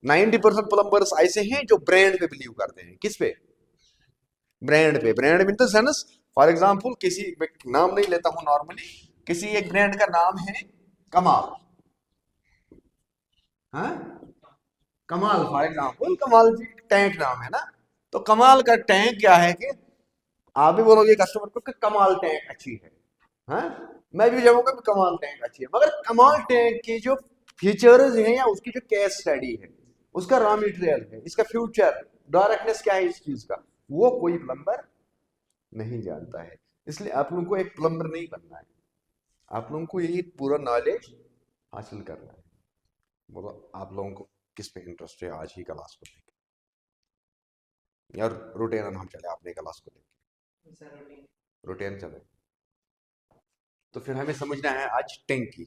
90% plumbers ऐसे हैं जो ब्रांड पे बिलीव करते हैं। किस पे? ब्रांड पे। Brand in the sense, for example किसी, नाम नहीं लेता हूं नॉर्मली, किसी एक ब्रांड का नाम है कमाल, हाँ, कमाल फॉर एग्जांपल, कमाल जी टैंक नाम है ना। तो कमाल का टैंक क्या है कि आप भी बोलोगे कस्टमर को कि कमाल टैंक अच्छी है, हाँ, मैं भी जाऊंगा कि कमाल टैंक अच्छी है, मगर कमाल टैंक की जो फीचर्स हैं या उसकी जो केस स्टडी है, उसका रॉ मटेरियल है, इसका फ्यूचर डायरेक्टनेस क्या है इस चीज का, वो कोई प्लम्बर नहीं जानता है। इसलिए आप लोगों को एक प्लम्बर नहीं बनना है, आप लोगों को यही पूरा नॉलेज हासिल करना है। बोलो आप लोगों को किस पे इंटरेस्ट है आज ही क्लास को लेके, यार रोटेन हम चले अपने क्लास को लेके, रोटेन चले, तो फिर हमें समझना है आज टैंकी,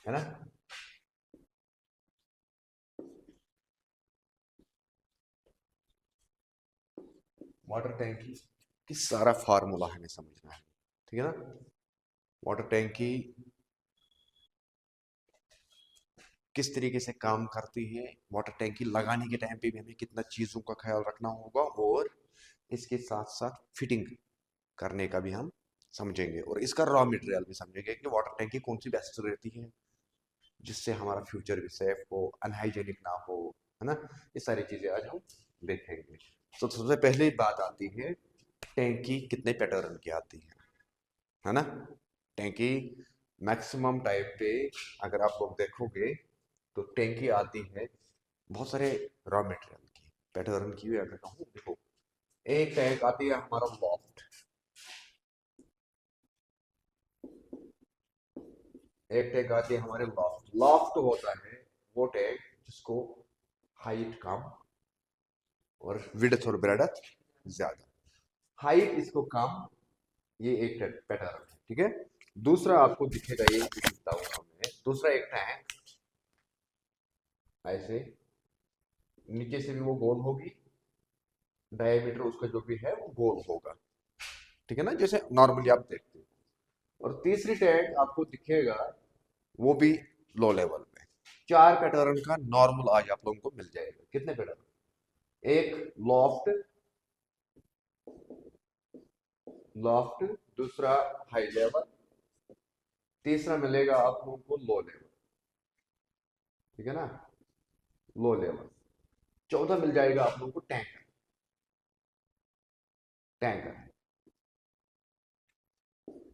है ना। वाटर टैंकी की सारा फार्मूला हमें समझना है, ठीक है ना। वाटर टैंकी किस तरीके से काम करती है, वाटर टैंकी लगाने के टाइम पे भी हमें कितना चीज़ों का ख्याल रखना होगा, और इसके साथ साथ फिटिंग करने का भी हम समझेंगे, और इसका रॉ मटेरियल भी समझेंगे कि वाटर टैंकी कौन सी बेस्ट रहती है जिससे हमारा फ्यूचर भी सेफ हो, अनहाइजेनिक ना हो, है ना। ये सारी चीज़ें आज हम देखेंगे। तो सबसे पहले बात आती है टैंकी कितने पैटर्न की आती है ना। टैंकी मैक्सिमम टाइम पे अगर आप लोग देखोगे तो टैंकी आती है बहुत सारे रॉ मटेरियल की, पैटर्न की अगर कहूँ, देखो एक टैंक आती है हमारा लॉफ्ट, एक टैंक आती है हमारे लॉफ्ट। लॉफ्ट होता है वो टैंक जिसको हाइट कम और विड्थ और ब्रेडथ ज्यादा, हाइट इसको कम, ये एक पैटर्न है, ठीक है। दूसरा आपको दिखेगा, ये दिखता हूँ मैं, दूसरा एक टैंक ऐसे नीचे से भी वो गोल होगी, डायमीटर उसका जो भी है वो गोल होगा, ठीक है ना, जैसे नॉर्मली आप देखते हो। और तीसरी टैंक आपको दिखेगा वो भी लो लेवल पे। चार पैटर्न का नॉर्मल आज आप लोगों को मिल जाएगा। कितने पैटर्न? एक लॉफ्ट, लॉफ्ट, दूसरा हाई लेवल, तीसरा मिलेगा आप लोगों को लो लेवल, ठीक है ना, लो लेवल। चौथा मिल जाएगा आप लोगों को टैंकर। टैंकर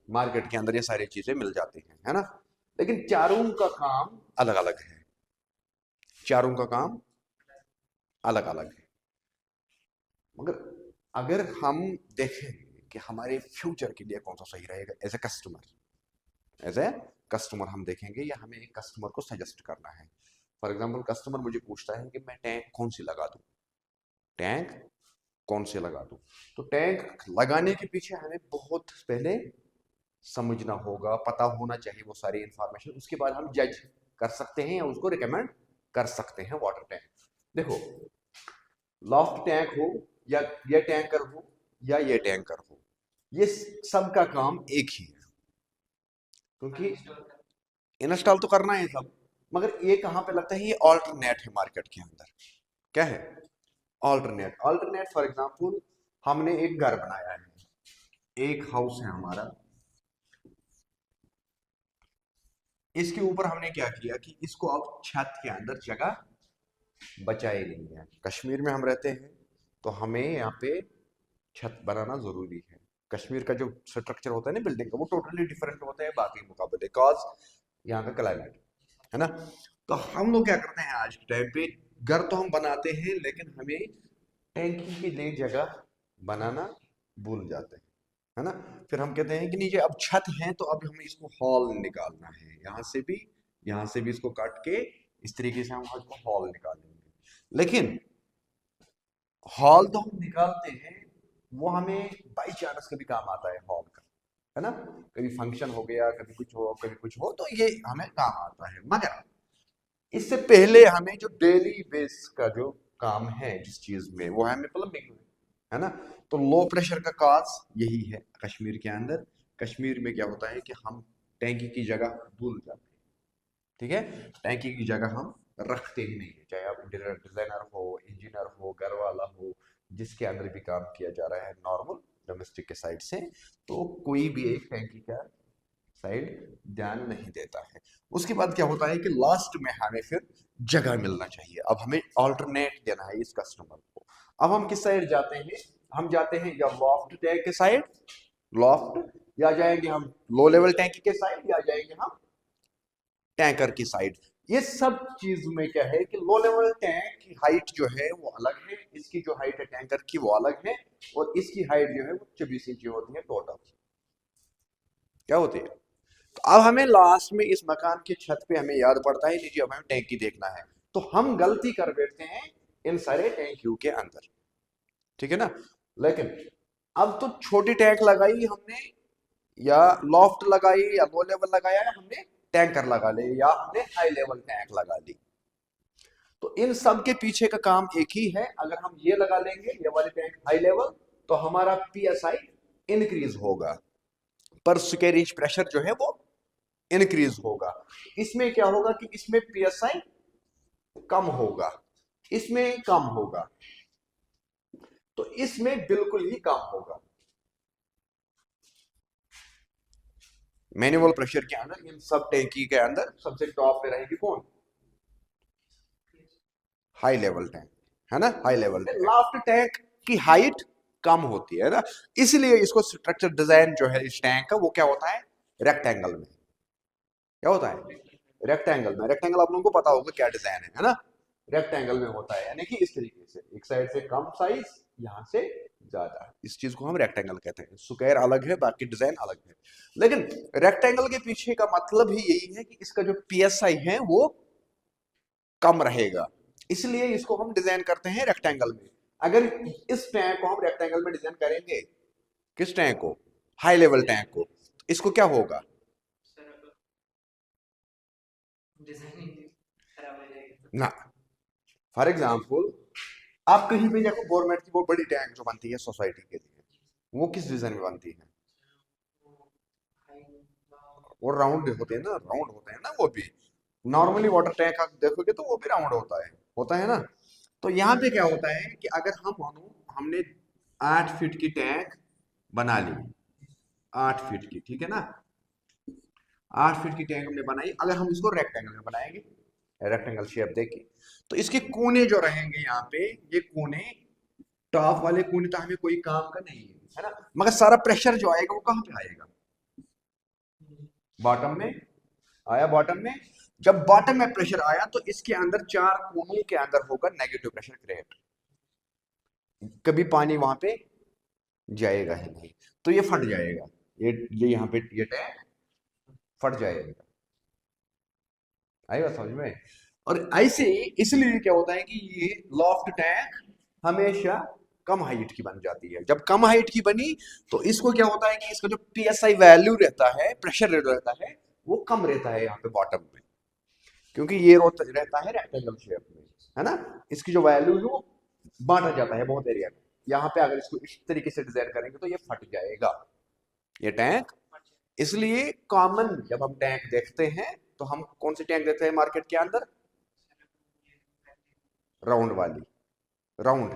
मार्केट के अंदर ये सारी चीजें मिल जाती हैं, है ना। लेकिन चारों का काम अलग अलग है, चारों का काम अलग अलग है। मगर अगर हम देखें कि हमारे फ्यूचर के लिए कौन सा सही रहेगा as a customer, as a customer हम देखेंगे या हमें एक कस्टमर को सजेस्ट करना है। फॉर एग्जाम्पल कस्टमर मुझे पूछता है कि मैं टैंक कौन सी लगा दूं, टैंक कौन से लगा दूं। तो टैंक लगाने के पीछे हमें बहुत पहले समझना होगा, पता होना चाहिए वो सारी इंफॉर्मेशन, उसके बाद हम जज कर सकते हैं या उसको रिकमेंड कर सकते हैं वाटर टैंक। देखो लॉफ्ट टैंक हो या ये टैंकर हो या ये टैंकर हो, ये सबका काम एक ही है, क्योंकि इंस्टॉल तो करना है सब, मगर ये कहाँ पे लगता है, ये ऑल्टरनेट है मार्केट के अंदर। क्या है? ऑल्टरनेट। ऑल्टरनेट फॉर एग्जांपल हमने एक घर बनाया है, एक हाउस है हमारा, इसके ऊपर हमने क्या किया कि इसको अब छत के अंदर जगह बचाई नहीं है। कश्मीर में हम रहते हैं तो हमें यहाँ पे छत बनाना जरूरी है। कश्मीर का जो स्ट्रक्चर होता है ना बिल्डिंग का, वो टोटली डिफरेंट होता है बाकी मुकाबले, बिकॉज यहाँ का क्लाइमेट, है ना। तो हम लोग क्या करते हैं आज के टाइम पे, घर तो हम बनाते हैं लेकिन हमें टैंकी के लिए जगह बनाना भूल जाते हैं, है ना। फिर हम कहते हैं कि नीचे अब छत है तो अब हमें इसको हॉल निकालना है, यहाँ से भी इसको काट के इस तरीके से हम इसको हॉल निकालेंगे। लेकिन हॉल तो हम निकालते हैं, वो हमें बाई चांस कभी काम आता है हॉल का, है ना। कभी फंक्शन हो गया, कभी कुछ हो तो ये हमें काम आता है। मगर इससे पहले हमें जो डेली बेस का जो काम है जिस चीज में, वो है हमें प्लम्बिंग में, है ना। तो लो प्रेशर का काज यही है कश्मीर के अंदर। कश्मीर में क्या होता है कि हम टैंकी की जगह भूल जाते हैं, ठीक है, टैंकी की जगह हम रखते ही नहीं है, चाहे आप इंटीरियर डिजाइनर हो, इंजीनियर हो, घर वाला हो, जिसके अंदर भी काम किया जा रहा है नॉर्मल डोमेस्टिक के साइड से, तो कोई भी एक टैंकी का साइड ध्यान नहीं देता है। उसके बाद क्या होता है कि लास्ट में हमें फिर जगह मिलना चाहिए। अब हमें ऑल्टरनेट देना है इस कस्टमर को। अब हम किस साइड जाते हैं? हम जाते हैं या लॉफ्ट टैंक के साइड, लॉफ्ट, या जाएंगे हम लो लेवल टैंकी के साइड, या जाएंगे हम टैंकर की साइड। ये सब चीज में क्या है कि लो लेवल टैंक की हाइट जो है वो अलग है, इसकी जो हाइट है टैंकर की वो अलग है, और इसकी हाइट जो है वो 24 इंच होती है टोटल। क्या होती है? तो अब हमें लास्ट में इस मकान की छत पे हमें याद पड़ता है लीजिए अब हमें टैंकी देखना है, तो हम गलती कर बैठते हैं इन सारे टैंकियों के अंदर, ठीक है ना। लेकिन अब तो छोटी टैंक लगाई हमने, या लॉफ्ट लगाई, या लो लेवल लगाया, या हमने टैंकर लगा ले, या हमने हाई लेवल टैंक लगा ली, तो इन सब के पीछे का काम एक ही है। अगर हम ये लगा लेंगे ये वाले टैंक हाई लेवल, तो हमारा पीएसआई इंक्रीज होगा, पर स्क्वायर इंच प्रेशर जो है वो इंक्रीज होगा। इसमें क्या होगा कि इसमें पीएसआई कम होगा, इसमें कम होगा, तो इसमें बिल्कुल ही कम होगा। मैनुअल प्रेशर के अंदर इन सब टैंकी के अंदर सबसे टॉप पे रहेगी कौन? हाई लेवल टैंक, है ना। High level tank, laughed tank की हाइट कम होती है ना, इसलिए इसको स्ट्रक्चर डिजाइन जो है इस टैंक का वो क्या होता है? रेक्टेंगल में। क्या होता है? रेक्टेंगल में। रेक्टेंगल आप लोगों को पता होगा क्या डिजाइन है ना। रेक्टेंगल में होता है, यानी कि इस तरीके से एक साइड से कम साइज, यहां से ज्यादा, इस चीज को हम रेक्टेंगल कहते हैं। स्क्वायर अलग है, बाकी डिजाइन अलग है। लेकिन रेक्टेंगल के पीछे का मतलब ही यही है कि इसका जो पीएसआई है वो कम रहेगा, इसलिए इसको हम डिजाइन करते हैं रेक्टेंगल में। अगर इस टैंक को हम रेक्टेंगल में डिजाइन करेंगे, किस टैंक को? हाई लेवल टैंक को, इसको क्या होगा? ना, फॉर एग्जाम्पल आप कहीं पे देखो गवर्नमेंट की बहुत बड़ी टैंक जो बनती है सोसाइटी के लिए, वो किस डिजाइन में बनती है? वो राउंड होते हैं ना, राउंड होते हैं ना वो भी। नॉर्मली वाटर टैंक आप देखोगे तो वो भी राउंड होता है ना। तो यहाँ पे क्या होता है कि अगर हम मानो हमने 8 फीट की टैंक बना ली, 8 फीट की, ठीक है ना, 8 फीट की टैंक हमने बनाई, अगर हम इसको रेक्टेंगल में बनाएंगे, रेक्टेंगल शेप देके, तो इसके कोने जो रहेंगे यहाँ पे, ये कोने, टॉप वाले कोने तो हमें कोई काम का नहीं है ना, मगर सारा प्रेशर जो आएगा वो कहाँ पे आएगा? बॉटम में आया। बॉटम में जब बॉटम में प्रेशर आया तो इसके अंदर 4 कोनों के अंदर होगा नेगेटिव प्रेशर क्रिएट, कभी पानी वहां पे जाएगा ही नहीं, तो ये फट जाएगा, ये यहाँ पे ये टैंक फट जाएगा। आएगा समझ में? और ऐसे इसलिए क्या होता है कि ये लॉफ्ट टैंक हमेशा कम हाइट की बन जाती है। जब कम हाइट की बनी तो इसको क्या होता है कि इसका जो पीएसआई वैल्यू रहता है, प्रेशर रेट रहता है, वो कम रहता है यहाँ पे बॉटम में, क्योंकि ये रहता है रेक्टेंगल शेप में, है ना। इसकी जो वैल्यू है वो बांटा जाता है बहुत एरिया में। यहाँ पे अगर इसको इस तरीके से डिजाइन करेंगे तो ये फट जाएगा, ये टैंक। इसलिए कॉमन जब हम टैंक देखते हैं तो हम कौन सी टैंक देखते हैं मार्केट के अंदर? राउंड वाली, राउंड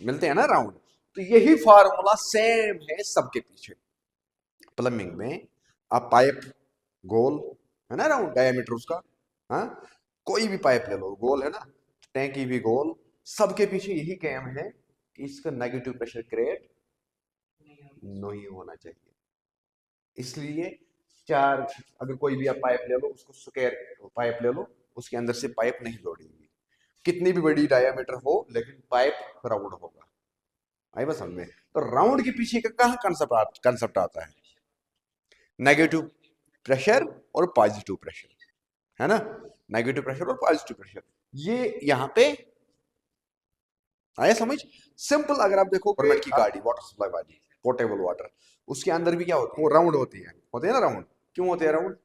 मिलते हैं ना, राउंड। तो यही फार्मूला सेम है सबके पीछे। प्लम्बिंग में आप पाइप गोल, है ना, राउंड डायमीटर उसका, हाँ, कोई भी पाइप ले लो गोल है ना, टैंकी भी गोल, सबके पीछे यही काम है कि इसका नेगेटिव प्रेशर क्रिएट नहीं होना चाहिए। इसलिए चार, अगर कोई भी आप पाइप ले लो, उसको स्क्वायर पाइप ले लो, उसके अंदर से पाइप नहीं जोड़ेंगे, कितनी भी बड़ी डायमीटर हो, लेकिन पाइप राउंड होगा। आई बस समझ में? तो राउंड के पीछे का कहाँ कंसेप्ट आता है? नेगेटिव प्रेशर और पॉजिटिव प्रेशर, है ना, नेगेटिव प्रेशर और पॉजिटिव प्रेशर, ये यहाँ पे आया समझ? सिंपल। अगर आप देखो गवर्नमेंट की गाड़ी वाटर सप्लाई वाली, पोर्टेबल वाटर, उसके अंदर भी क्या होता है? वो राउंड होते हैं ना, राउंड। क्यों होते हैं राउंड?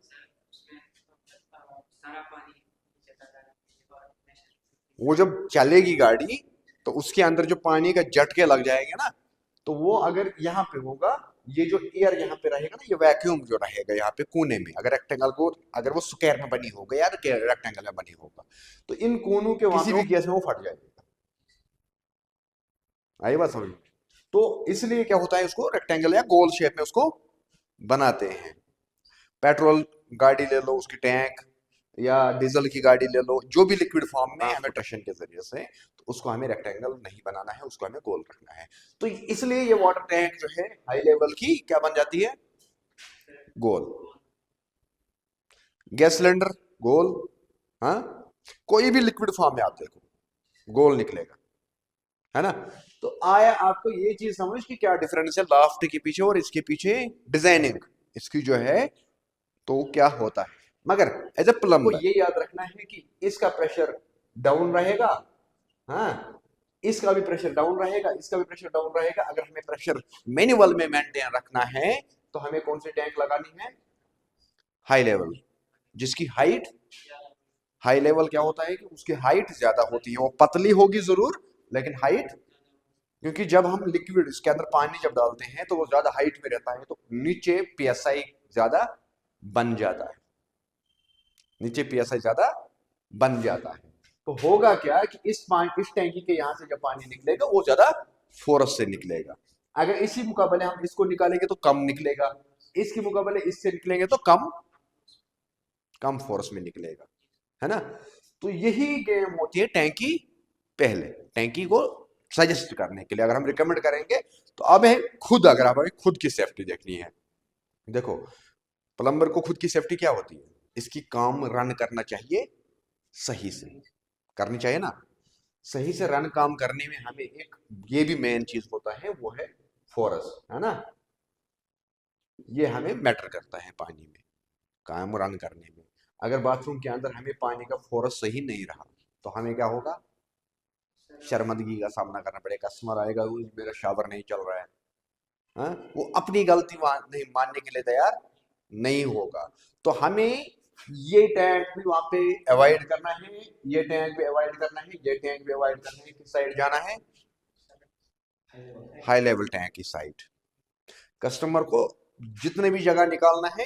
वो जब चलेगी गाड़ी तो उसके अंदर जो पानी का झटके लग जाएंगे ना, तो वो अगर यहाँ पे होगा, ये जो एयर यहाँ पे रहेगा ना, ये वैक्यूम जो रहेगा यहाँ पे कोने में, अगर रेक्टेंगल को, अगर वो स्क्वायर में बनी होगा या रेक्टेंगल में बनी होगा, तो इन कोनों के किसी भी केस में वो फट जाएगा। आई बात समझ में? तो इसलिए क्या होता है, उसको रेक्टेंगल या गोल शेप में उसको बनाते हैं। पेट्रोल गाड़ी ले लो, उसकी टैंक, या डीजल की गाड़ी ले लो, जो भी लिक्विड फॉर्म में हमें ट्रांसपोर्टेशन के जरिए से, तो उसको हमें रेक्टेंगल नहीं बनाना है, उसको हमें गोल रखना है। तो इसलिए ये वाटर टैंक जो है हाई लेवल की क्या बन जाती है, गोल। गैस सिलेंडर गोल, हाँ, कोई भी लिक्विड फॉर्म में आप देखो गोल निकलेगा, है ना। तो आया आपको ये चीज समझ कि क्या डिफरेंस है लाफ्ट के पीछे और इसके पीछे डिजाइनिंग इसकी जो है, तो क्या होता है। मगर एज ए प्लम्बर को ये याद रखना है कि इसका प्रेशर डाउन रहेगा, हाँ, इसका भी प्रेशर डाउन रहेगा, इसका भी प्रेशर डाउन रहेगा। अगर हमें प्रेशर मैनुअल में मेंटेन रखना है तो हमें कौन सी टैंक लगानी है, हाई लेवल, जिसकी हाइट, हाई लेवल क्या होता है कि उसकी हाइट ज्यादा होती है, वो पतली होगी जरूर लेकिन हाइट, क्योंकि जब हम लिक्विड इसके अंदर पानी जब डालते हैं तो वो ज्यादा हाइट में रहता है, तो नीचे पीएसआई ज्यादा बन जाता है, नीचे पीएसआई ज्यादा बन जाता है। तो होगा क्या कि इस टैंकी के यहां से जब पानी निकलेगा वो ज्यादा फोर्स से निकलेगा। अगर इसी मुकाबले हम इसको निकालेंगे तो कम निकलेगा, इसके मुकाबले इससे निकलेंगे तो कम कम फोर्स में निकलेगा, है ना। तो यही गेम होती है टैंकी पहले, टैंकी को सजेस्ट करने के लिए अगर हम रिकमेंड करेंगे, तो अब है खुद, अगर आप हमें खुद की सेफ्टी देखनी है, देखो प्लम्बर को खुद की सेफ्टी क्या होती है, इसकी काम रन करना चाहिए, सही से करनी चाहिए ना। सही से रन काम करने में हमें एक ये भी मेन चीज होता है, वो है फोर्स, है ना। ये हमें मैटर करता है पानी में काम रन करने में। अगर बाथरूम के अंदर हमें पानी का फोर्स सही नहीं रहा तो हमें क्या होगा, शर्मिंदगी का सामना करना पड़ेगा। कस्टमर आएगा, वो मेरा शावर नहीं चल रहा है, हाँ? वो अपनी गलती नहीं मानने के लिए तैयार नहीं होगा। तो हमें ये टैंक भी वहां पे अवॉइड करना है, ये टैंक भी अवॉइड करना है, ये टैंक भी अवॉइड करना है। किस साइड जाना है, हाई लेवल टैंक की साइड। कस्टमर को जितने भी जगह निकालना है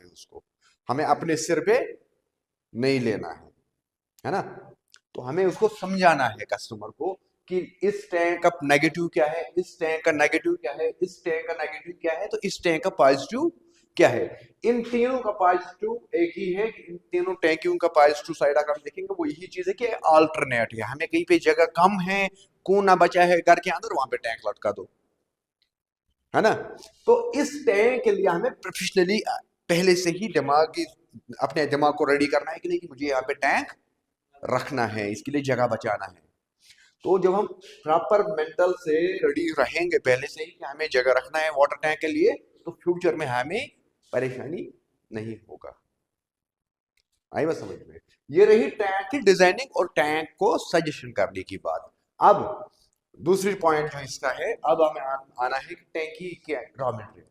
उसको, हमें अपने सिर पे नहीं लेना है ना। तो हमें उसको समझाना है कस्टमर को कि इस टैंक का नेगेटिव क्या है, इस टैंक का नेगेटिव क्या है, इस टैंक का नेगेटिव क्या है, तो इस टैंक का पॉजिटिव क्या है। इन तीनों का पॉजिटिव एक ही है कि इन तीनों टैंकियों का पॉजिटिव साइड अगर हम देखेंगे वो यही चीज है कि अल्टरनेट है। हमें कहीं पे जगह कम है, कोना बचा है घर के अंदर, वहां पे टैंक लटका दो, है ना। तो इस टैंक के लिए हमें प्रोफेशनली पहले से ही अपने दिमाग को रेडी करना है कि नहीं, कि मुझे यहाँ पे टैंक रखना है, इसके लिए जगह बचाना है। तो जब हम प्रॉपर मेंटल से रेडी रहेंगे पहले से ही कि हमें जगह रखना है वाटर टैंक के लिए, तो फ्यूचर में हमें परेशानी नहीं होगा। आई बात समझ में? ये रही टैंक की डिजाइनिंग और टैंक को सजेशन करने की बात। अब दूसरी पॉइंट जो इसका है, अब हमें आना है कि टैंकी क्या रॉ मटेरियल,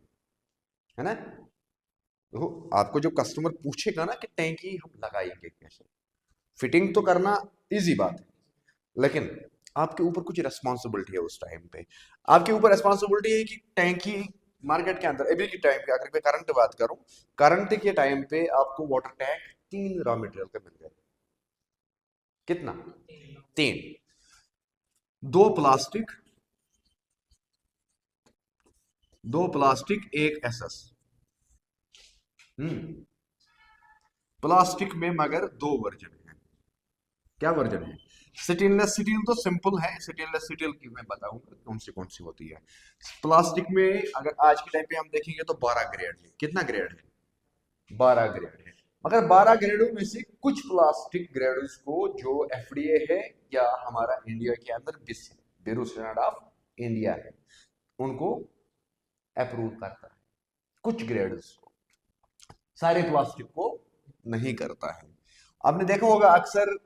है ना। देखो आपको जो कस्टमर पूछेगा ना कि टैंकी हम लगाएंगे कैसे, फिटिंग तो करना इजी बात है, लेकिन आपके ऊपर कुछ रिस्पॉन्सिबिलिटी है उस टाइम पे। आपके ऊपर रिस्पॉन्सिबिलिटी है कि टैंकी मार्केट के अंदर अभी के टाइम पे, अगर मैं करंट बात करूं, करंट के टाइम पे आपको वाटर टैंक 3 रॉ मटेरियल का मिल जाएगा। कितना, 3, 2 प्लास्टिक, 2 प्लास्टिक, 1 एसएस। प्लास्टिक में मगर 2 वर्जन है। क्या वर्जन है, स्टेनलेस स्टील तो सिंपल है, स्टेनलेस स्टील की मैं बताऊंगा कौन सी होती है। प्लास्टिक में अगर आज के टाइम पे हम देखेंगे तो 12 ग्रेड है। कितना ग्रेड है, 12 ग्रेड है। मगर 12 ग्रेडों में से कुछ प्लास्टिक ग्रेड्स को जो एफडीए है या हमारा इंडिया के अंदर बिस है, ब्यूरो स्टैंडर्ड ऑफ इंडिया है, उनको अप्रूव करता है कुछ ग्रेड्स को, सारे प्लास्टिक को नहीं करता है। आपने देखा होगा अक्सर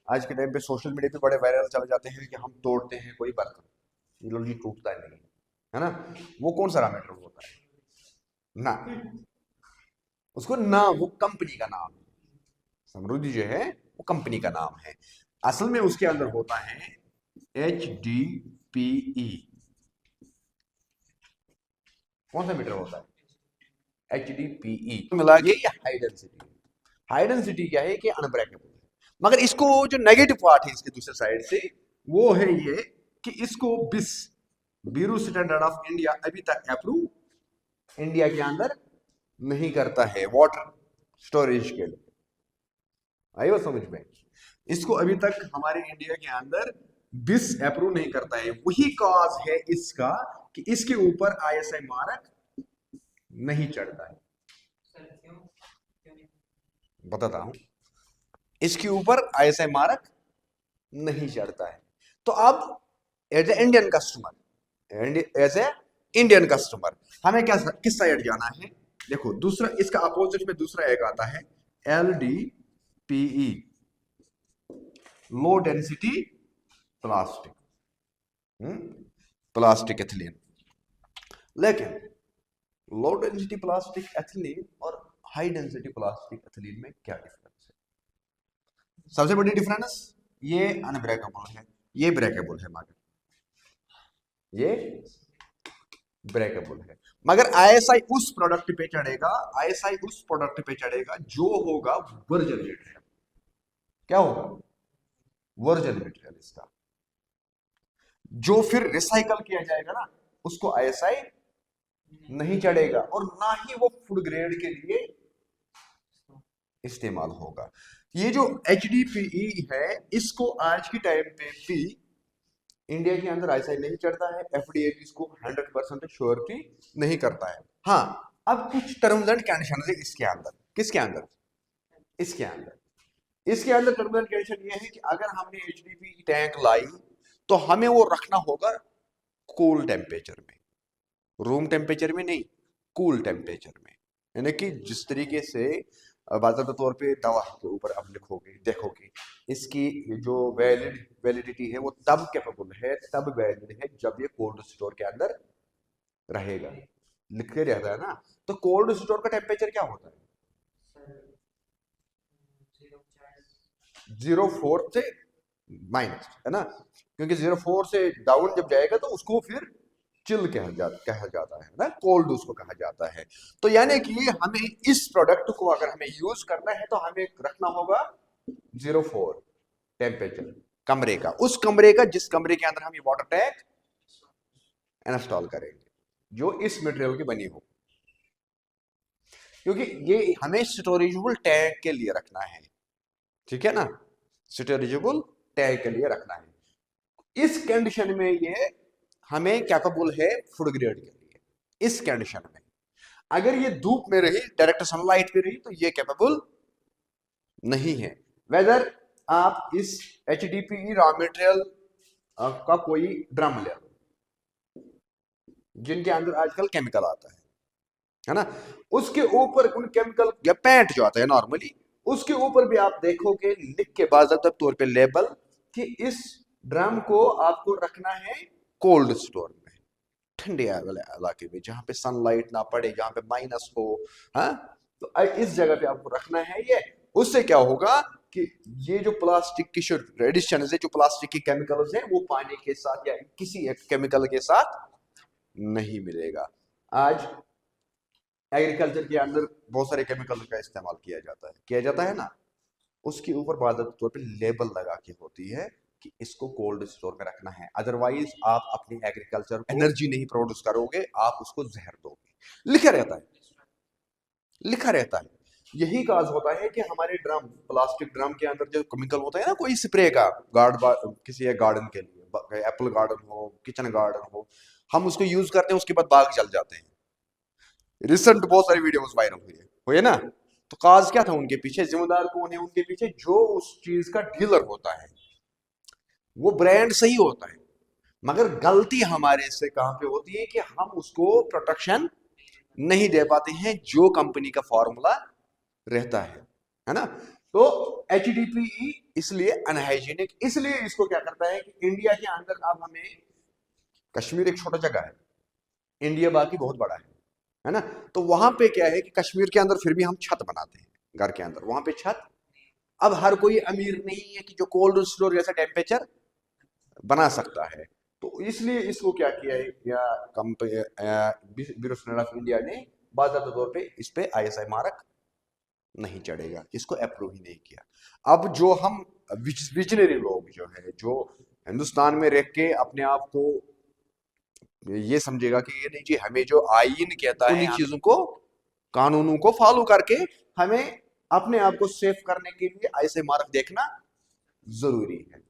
आज के टाइम पे सोशल मीडिया पे बड़े वायरल चले जाते हैं कि हम तोड़ते हैं कोई बर्तन, ये लोग, ये टूटता नहीं है ना। वो कौन सा रॉ मटेरियल होता है ना, उसको ना, वो कंपनी का नाम है, समृद्धि जो है वो कंपनी का नाम है। असल में उसके अंदर होता है HDPE, कौन सा मीटर होता है? HDPE मिला के ये हाई डेंसिटी। हाई डेंसिटी क्या है कि अनब्रेकेबल है, मगर इसको जो नेगेटिव पार्ट है इसके दूसरे साइड से वो है ये कि इसको बिस ब्यूरो स्टैंडर्ड ऑफ इंडिया अभी तक अप्रूव इंडिया के अंदर नहीं करता है वाटर स्टोरेज के लिए। आई बात समझ में? इसको अभी तक हमारे इंडिया के अंदर बिस अप्रूव नहीं करता है। वही कॉज है इसका कि इसके ऊपर ISI मार्क नहीं चढ़ता है। बताता हूं, इसके ऊपर ISI मार्क नहीं चढ़ता है। तो अब as a Indian customer, as a Indian customer हमें क्या किस साइड जाना है? देखो दूसरा इसका अपोजिट में दूसरा एक आता है LDPE, low density plastic, plastic ethylene. लेकिन लो डेंसिटी प्लास्टिक एथिलीन और हाई डेंसिटी प्लास्टिक एथिलीन में क्या डिफरेंस है? सबसे बड़ी डिफरेंस ये अनब्रेकेबल है, ये ब्रेकेबल है, मगर ये ब्रेकेबल है। मगर ISI उस प्रोडक्ट पे चढ़ेगा, ISI उस प्रोडक्ट पे चढ़ेगा जो होगा वर्जिन मटेरियल। क्या होगा? वर्जिन मटेरियल इसका, जो फिर रिसाइकल किया जाएगा ना, उसको ISI नहीं चढ़ेगा और ना ही वो फूड ग्रेड के लिए इस्तेमाल होगा। ये जो HDPE है इसको आज की टाइम पे भी इंडिया के अंदर ISI नहीं चढ़ता है, FDA इसको 100% श्योरिटी नहीं करता है। हाँ, अब कुछ टर्म्स एंड कंडीशन है इसके अंदर। किसके अंदर? इसके अंदर टर्म्स एंड कंडीशन ये है कि अगर हमने HDPE टैंक लाई तो हमें वो रखना होगा कूल टेम्परेचर में, रूम टेम्परेचर में नहीं, कूल टेम्परेचर में। यानी कि जिस तरीके से बाकायदा तौर पे दवा के ऊपर आप लिखोगे, देखोगे इसकी जो वैलिडिटी है वो तब कैपेबल है, तब वैलिड है जब ये कोल्ड स्टोर के अंदर रहेगा, लिख के रहता है ना। तो कोल्ड स्टोर का टेम्परेचर क्या होता है? 0.4 से माइनस, है ना, क्योंकि 0.4 से डाउन जब जाएगा तो उसको फिर चिल कहा जाता है ना, कोल्ड उसको कहा जाता है। तो यानी कि हमें इस प्रोडक्ट को अगर हमें यूज करना है तो हमें रखना होगा 0.4 टेम्परेचर कमरे का, उस कमरे का जिस कमरे के अंदर हम ये वाटर टैंक इंस्टॉल करेंगे, जो इस मटेरियल की बनी हो, क्योंकि ये हमें स्टोरेजेबल टैंक के लिए रखना है। ठीक है ना, स्टोरेजेबल टैंक के लिए रखना है। इस कंडीशन में ये हमें कैपेबल है फूड ग्रेड के लिए। इस कंडीशन में अगर ये धूप में रही, डायरेक्ट सनलाइट पे रही, तो ये कैपेबल नहीं है। वेदर आप इस HDPE रॉ मटेरियल का कोई ड्रम ले लो, जिनके अंदर आजकल केमिकल आता है ना, उसके ऊपर उन केमिकल या पेंट जो आता है नॉर्मली, उसके ऊपर भी आप देखोगे लिख के बाकायदा तौर पे लेबल कि इस ड्रम को आपको रखना है कोल्ड स्टोर में, ठंडे वाले इलाके में जहां पे सनलाइट ना पड़े, जहां पे माइनस हो। हाँ, तो इस जगह पे आपको रखना है ये। उससे क्या होगा कि ये जो प्लास्टिक की एडिशन है, जो प्लास्टिक की केमिकल्स है, वो पानी के साथ या किसी एक केमिकल के साथ नहीं मिलेगा। आज एग्रीकल्चर के अंदर बहुत सारे केमिकल का इस्तेमाल किया जाता है ना, उसके ऊपर बाकायदा तौर पे लेबल लगा के होती है कि इसको कोल्ड स्टोर में रखना है, अदरवाइज आप अपनी एग्रीकल्चर एनर्जी नहीं प्रोड्यूस करोगे, आप उसको जहर दोगे। लिखा रहता है। यही काज होता है कि हमारे ड्रम, प्लास्टिक ड्रम के अंदर जो केमिकल होता है ना, कोई स्प्रे का किसी गार्डन के लिए, एप्पल गार्डन हो, किचन गार्डन हो, हम उसको यूज करते हैं, उसके बाद बाग जल जाते हैं। रिसेंट बहुत सारी वीडियोस वायरल हुई है ना। तो काज क्या था उनके पीछे? जिम्मेदार कौन है उनके पीछे? जो उस चीज का डीलर होता है। वो ब्रांड सही होता है, मगर गलती हमारे से कहां पे होती है कि हम उसको प्रोटेक्शन नहीं दे पाते हैं जो कंपनी का फॉर्मूला रहता है ना। तो HDPE इसलिए अनहाइजीनिक, इसलिए इसको क्या करता है कि इंडिया के अंदर, अब हमें, कश्मीर एक छोटा जगह है, इंडिया बाकी बहुत बड़ा है ना। तो वहां पे क्या है कि कश्मीर के अंदर फिर भी हम छत बनाते हैं घर के अंदर, वहां पे छत। अब हर कोई अमीर नहीं है कि जो कोल्ड स्टोर जैसा टेम्परेचर बना सकता है, तो तो इसलिए इसको क्या किया है, या ब्यूरो स्टैंडर्ड ऑफ इंडिया ने बाकायदा तौर पे इस पे ISI मार्क नहीं चढ़ेगा, इसको अप्रूव ही नहीं किया। अब जो हम विजनरी लोग जो है, जो हिंदुस्तान में रह के अपने आप को ये समझेगा कि ये नहीं जी, हमें जो आईन कहता है उन्हीं चीजों को, कानूनों को फॉलो करके हमें अपने आप को सेफ करने के लिए ISI मार्क देखना जरूरी है।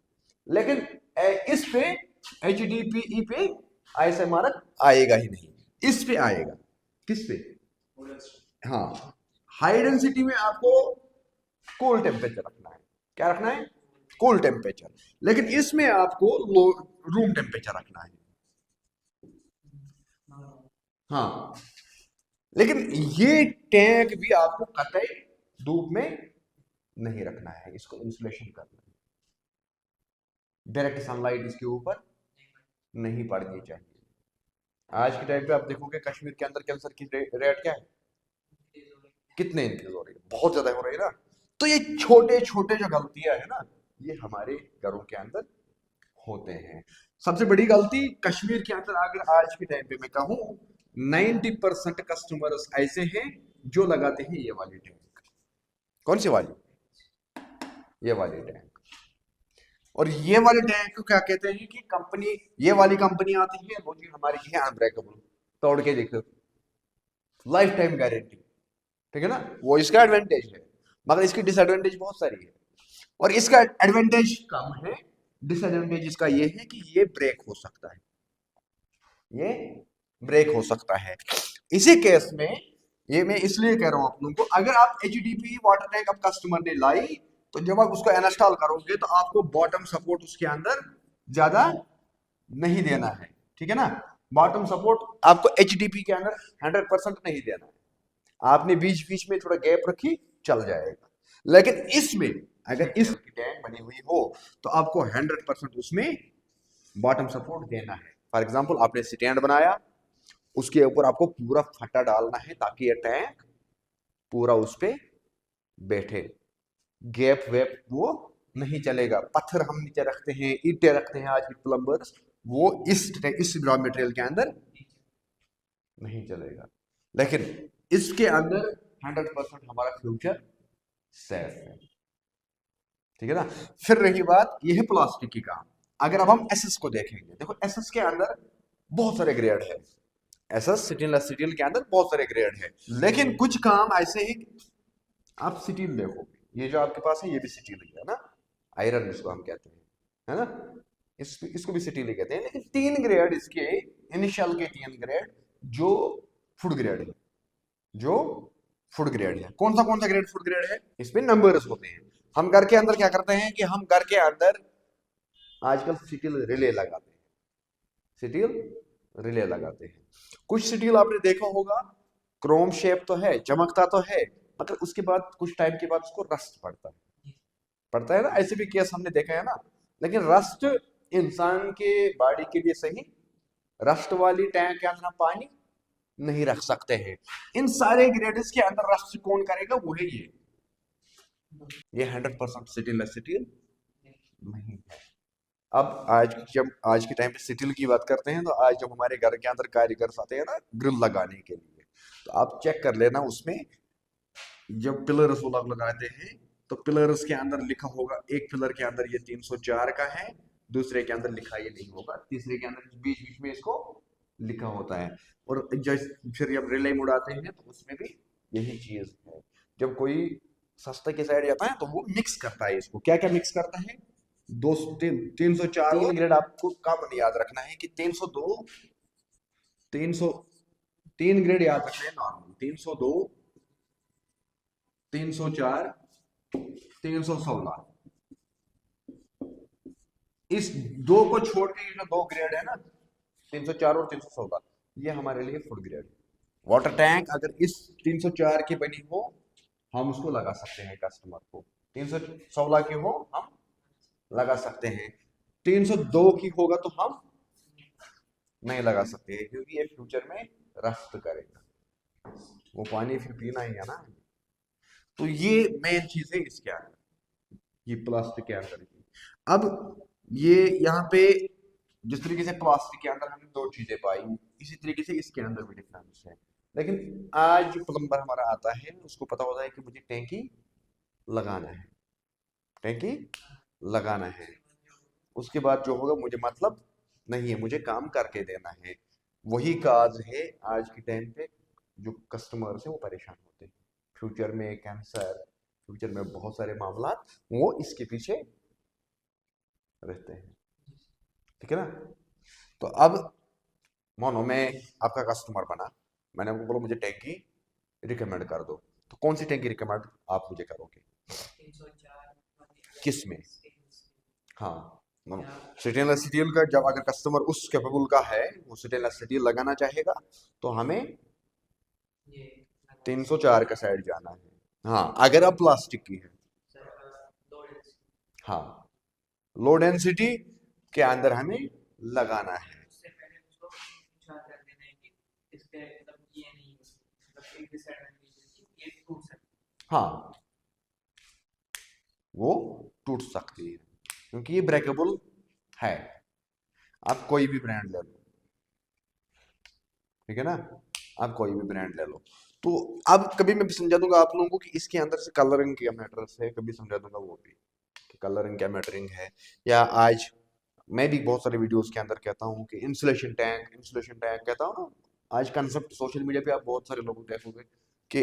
लेकिन इस पे HDPE पे ISI मार्क आएगा ही नहीं, इस पे आएगा। किस पे? हाँ, हाई डेंसिटी में आपको कूल टेम्परेचर रखना है। क्या रखना है? Cool temperature. लेकिन इसमें आपको लो रूम टेम्परेचर रखना है। हाँ, लेकिन ये टैंक भी आपको कतई धूप में नहीं रखना है, इसको इंसुलेशन करना है। डायरेक्ट सनलाइट इसके ऊपर नहीं पड़नी चाहिए। आज के टाइम पे आप देखोगे कश्मीर के अंदर कैंसर की रेट क्या है, कितने इंक्रीज हो रही है, बहुत ज्यादा हो रही है ना। तो ये छोटे छोटे जो गलतियां है ना, ये हमारे घरों के अंदर होते हैं। सबसे बड़ी गलती कश्मीर के अंदर, अगर आज के टाइम पे मैं कहूँ 90% कस्टमर्स ऐसे हैं जो लगाते हैं ये वाली टैंक। कौन सी वाली? ये वाली टैंक। और ये वाले टैंक को क्या कहते हैं कि कंपनी, ये वाली कंपनी आती है, वो जी हमारी है अनब्रेकेबल, तोड़ के देखो, लाइफ टाइम गारंटी, ठीक है ना। वो इसका एडवांटेज है, मगर इसकी डिसएडवांटेज बहुत सारी है। और इसका एडवांटेज कम है, डिसएडवांटेज इसका ये है कि ये ब्रेक हो सकता है, ये ब्रेक हो सकता है। इसी केस में ये मैं इसलिए कह रहा हूं आप लोगों को, अगर आप HDPE वाटर टैंक आप कस्टमर ने लाई, तो जब आप उसको इंस्टॉल करोगे तो आपको बॉटम सपोर्ट उसके अंदर ज्यादा नहीं देना है, ठीक है ना। बॉटम सपोर्ट आपको HDPE के अंदर 100% नहीं देना है, आपने बीच बीच में थोड़ा गैप रखी, चल जाएगा। लेकिन इसमें अगर इस टैंक बनी हुई हो तो आपको 100% उसमें बॉटम सपोर्ट देना है। फॉर एग्जाम्पल आपने स्टैंड बनाया, उसके ऊपर आपको पूरा फटा डालना है ताकि ये टैंक पूरा उस पे बैठे, गैप वेप वो नहीं चलेगा। पत्थर हम नीचे रखते हैं, ईंटें रखते हैं आज के प्लम्बर्स, वो इस रॉ मटेरियल के अंदर नहीं चलेगा। लेकिन इसके अंदर 100% हमारा फ्यूचर सेफ है, ठीक है ना। फिर रही बात, ये है प्लास्टिक की काम। अगर अब हम एसएस को देखेंगे, देखो एसएस के अंदर बहुत सारे ग्रेड है, एसएस स्टेनलेस स्टील के अंदर बहुत सारे ग्रेड है। लेकिन कुछ काम ऐसे ही, आप स्टील देखो, ये जो आपके पास है ये भी स्टील ही है ना, आयरन जिसको हम कहते हैं, है ना, इसको भी स्टील ही कहते हैं। लेकिन 3 ग्रेड इसके, इनिशियल के 3 ग्रेड जो फूड ग्रेड है, जो फूड ग्रेड है। कौन सा ग्रेड फूड ग्रेड है? इसमें नंबर्स होते हैं। हम घर के अंदर क्या करते हैं कि हम घर के अंदर आजकल स्टील रिले लगाते हैं, स्टील रिले लगाते हैं। कुछ स्टील आपने देखा होगा, क्रोम शेप तो है, चमकता तो है, मगर उसके बाद कुछ टाइम के बाद उसको रस्ट पड़ता है ना, ऐसे भी केस हमने देखा है ना। लेकिन रस्ट इंसान के बॉडी के लिए सही, रस्ट वाली टैंक के अंदर हम पानी नहीं रख सकते हैं। इन सारे ग्रेड्स के अंदर रस्ट कौन करेगा? वो है ये 100% स्टेनलेस स्टील नहीं है। अब आज के टाइम पे स्टील की बात करते हैं, तो आज जब हमारे घर के अंदर कारीगर आते हैं ना ग्रिल लगाने के लिए, तो आप चेक कर लेना, उसमें जब पिलर्स वो लोग लगाते हैं तो पिलर्स के अंदर लिखा होगा, एक पिलर के अंदर ये 304 का है, दूसरे के अंदर लिखा ये नहीं होगा, तीसरे के अंदर बीच बीच में इसको लिखा होता है। और फिर जब रिले उड़ाते हैं तो उसमें भी यही चीज है। जब कोई सस्ते के साइड जाता है तो वो मिक्स करता है इसको, क्या क्या मिक्स करता है, 304 ग्रेड आपको कम याद रखना है कि 302, 300, 3 ग्रेड याद रखना है नॉर्मल, 302, 304, 316। इस दो को छोड़ के जो 2 ग्रेड है ना, 304 और 316, ये हमारे लिए फुल ग्रेड है। वाटर टैंक अगर इस 304 की बनी हो, हम उसको लगा सकते हैं कस्टमर को, 316 की हो हम लगा सकते हैं, 302 की होगा तो हम नहीं लगा सकते हैं, क्योंकि ये फ्यूचर में रस्ट करेगा, वो पानी फिर पीना ही है ना। तो ये मेन चीज है इसके अंदर, ये प्लास्टिक के अंदर की। अब ये यहाँ पे जिस तरीके से प्लास्टिक के अंदर हमने दो चीजें पाई, इसी तरीके से इसके अंदर भी डिफरेंस है। लेकिन आज जो प्लम्बर हमारा आता है उसको पता होता है कि मुझे टैंकी लगाना है, टैंकी लगाना है, उसके बाद जो होगा मुझे मतलब नहीं है, मुझे काम करके देना है। वही काज है आज के टाइम पे जो कस्टमर्स हैं वो परेशान होते हैं। फ्यूचर में कैंसर, फ्यूचर में बहुत सारे मामला वो इसके पीछे रहते हैं। ठीक है ना? तो अब मानो मैं आपका कस्टमर बना, मैंने आपको बोला मुझे टैंकी रिकमेंड कर दो, तो कौन सी टैंकी रिकमेंड आप मुझे करोगे? किस में? हाँ, स्टेनलेस स्टील का जब अगर कस्टमर उस कैपेबल का है, वो स्टेनलेस स्टील लगाना चाहेगा, तो हमें 304 का साइड जाना है। हाँ, अगर आप प्लास्टिक की है, हाँ, लो डेंसिटी के अंदर हमें लगाना है। हाँ, वो टूट सकती है क्योंकि ये ब्रेकेबल है। आप कोई भी ब्रांड ले लो, ठीक है ना? आप कोई भी ब्रांड ले लो। तो अब कभी मैं समझा दूंगा आप लोगों को कि इसके अंदर से कलरिंग क्या मैटर्स है, कभी समझा दूंगा वो भी कि कलरिंग क्या मैटरिंग है। या आज मैं भी बहुत सारे वीडियोस के अंदर कहता हूँ कि इंसुलेशन टैंक कहता हूँ ना। आज कंसेप्ट सोशल मीडिया पे आप बहुत सारे लोगों को देखोगे कि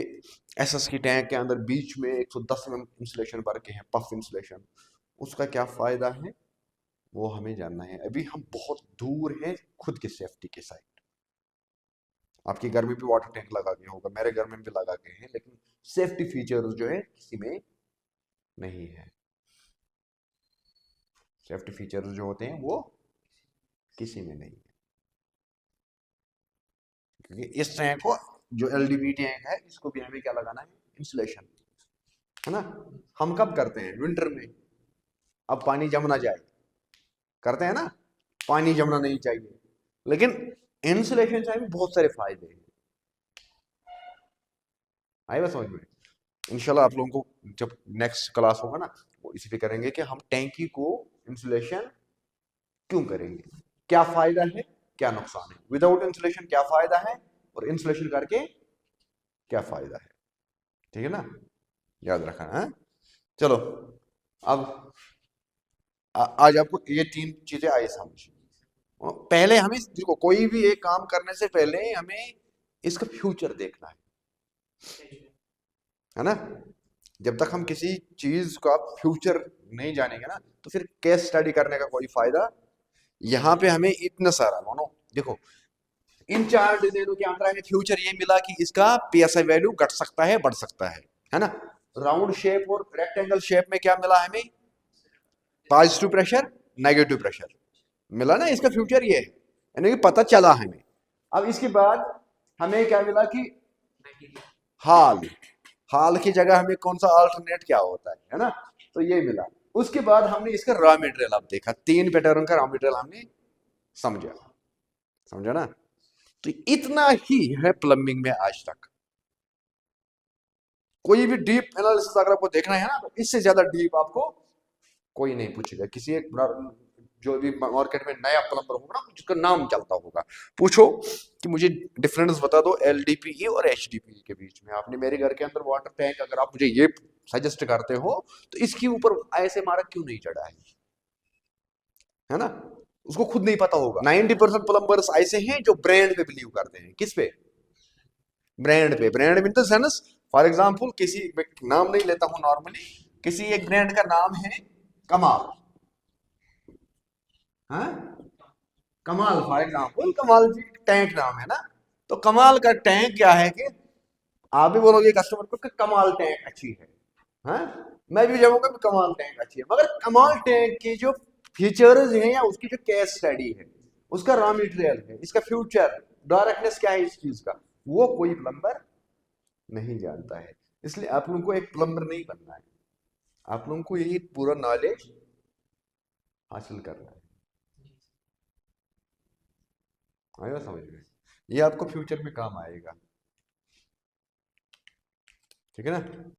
एसएस की टैंक के अंदर बीच में 110 mm इंसुलेशन भर के हैं, पफ इंसुलेशन। उसका क्या फायदा है वो हमें जानना है। अभी हम बहुत दूर हैं खुद की सेफ्टी के साइड। आपके घर में भी वाटर टैंक लगा के होगा, मेरे घर में भी लगा के हैं, लेकिन सेफ्टी फीचर्स जो है किसी में नहीं है। सेफ्टी फीचर्स जो होते हैं वो किसी में नहीं है। क्योंकि इस टैंक को जो एलडीपी टैंक है इसको भी हमें क्या लगाना है? इंसुलेशन, है ना? हम कब करते हैं? विंटर में। अब पानी जम ना जाए, करते हैं ना? पानी जमना नहीं चाहिए, लेकिन इंसुलेशन से हमें बहुत सारे फायदे हैं। आए बस समझ में? इंशाल्लाह आप लोगों को जब नेक्स्ट क्लास होगा ना वो इसी पे करेंगे कि हम टैंकी को इंसुलेशन क्यों करेंगे, क्या फायदा है, क्या नुकसान है, विदाउट इंसुलेशन क्या फायदा है, और इंसुलेशन करके क्या फायदा है। ठीक है ना? याद रखना है। चलो, अब आज आपको ये तीन चीजें आई समझ। पहले हमें देखो, कोई भी एक काम करने से पहले हमें इसका फ्यूचर देखना है ना? जब तक हम किसी चीज का फ्यूचर नहीं जानेंगे ना, तो फिर केस स्टडी करने का कोई फायदा। यहाँ पे हमें इतना सारा मानो देखो, इन चार डिजाइनों के अंदर हमें फ्यूचर ये मिला कि इसका पीएसआई वैल्यू घट सकता है, बढ़ सकता है ना? राउंड शेप और रेक्टेंगल शेप में क्या मिला हमें? पॉजिटिव प्रेशर, नेगेटिव प्रेशर मिला ना। इसका फ्यूचर ये है, यानी कि पता चला हमें। अब इसके बाद हमें क्या मिला कि हाल, हाल की जगह हमें कौन सा अल्टरनेट क्या होता है ना? तो ये मिला। उसके बाद हमने इसका रॉ मटेरियल अब देखा, तीन पैटर्न का रॉ मटेरियल हमने समझा, समझा ना? तो इतना ही है प्लम्बिंग में आज तक। कोई भी डीप एनालिसिस अगर आपको देखना है ना, तो इससे ज्यादा डीप आपको कोई नहीं पूछेगा। किसी एक जो भी मार्केट में नया प्लम्बर होगा ना, जिसका नाम चलता होगा, पूछो कि मुझे डिफरेंस बता दो एलडीपीई और एचडीपीई के बीच में। आपने मेरे घर के अंदर वाटर टैंक अगर आप मुझे ये सजेस्ट करते हो, तो इसके ऊपर ऐसे मार्क क्यों नहीं चढ़ा है ना? उसको खुद नहीं पता होगा। 90% प्लम्बर्स ऐसे हैं जो ब्रांड पे बिलीव करते हैं। किस पे? ब्रांड पे। Brand mean the sense, for example किसी, नाम नहीं लेता हूं नॉर्मली, किसी एक ब्रांड का नाम है कमाल, हाँ, कमाल फॉर एग्जांपल, कमाल जी टैंक नाम है ना। तो कमाल का टैंक क्या है कि आप भी बोलोगे कस्टमर को कि कमाल टैंक अच्छी है, हाँ, मैं भी जाऊंगा कि कमाल टैंक अच्छी है। मगर कमाल टैंक की जो फीचर्स हैं या उसकी जो केस स्टडी है, उसका रॉ मटेरियल है, इसका फ्यूचर डायरेक्टनेस क्या है इस चीज का, वो कोई प्लम्बर नहीं जानता है। इसलिए आप लोगों को एक प्लम्बर नहीं बनना है, आप लोगों को यही पूरा नॉलेज हासिल करना है। आएगा समझ में? ये आपको फ्यूचर में काम आएगा। ठीक है ना?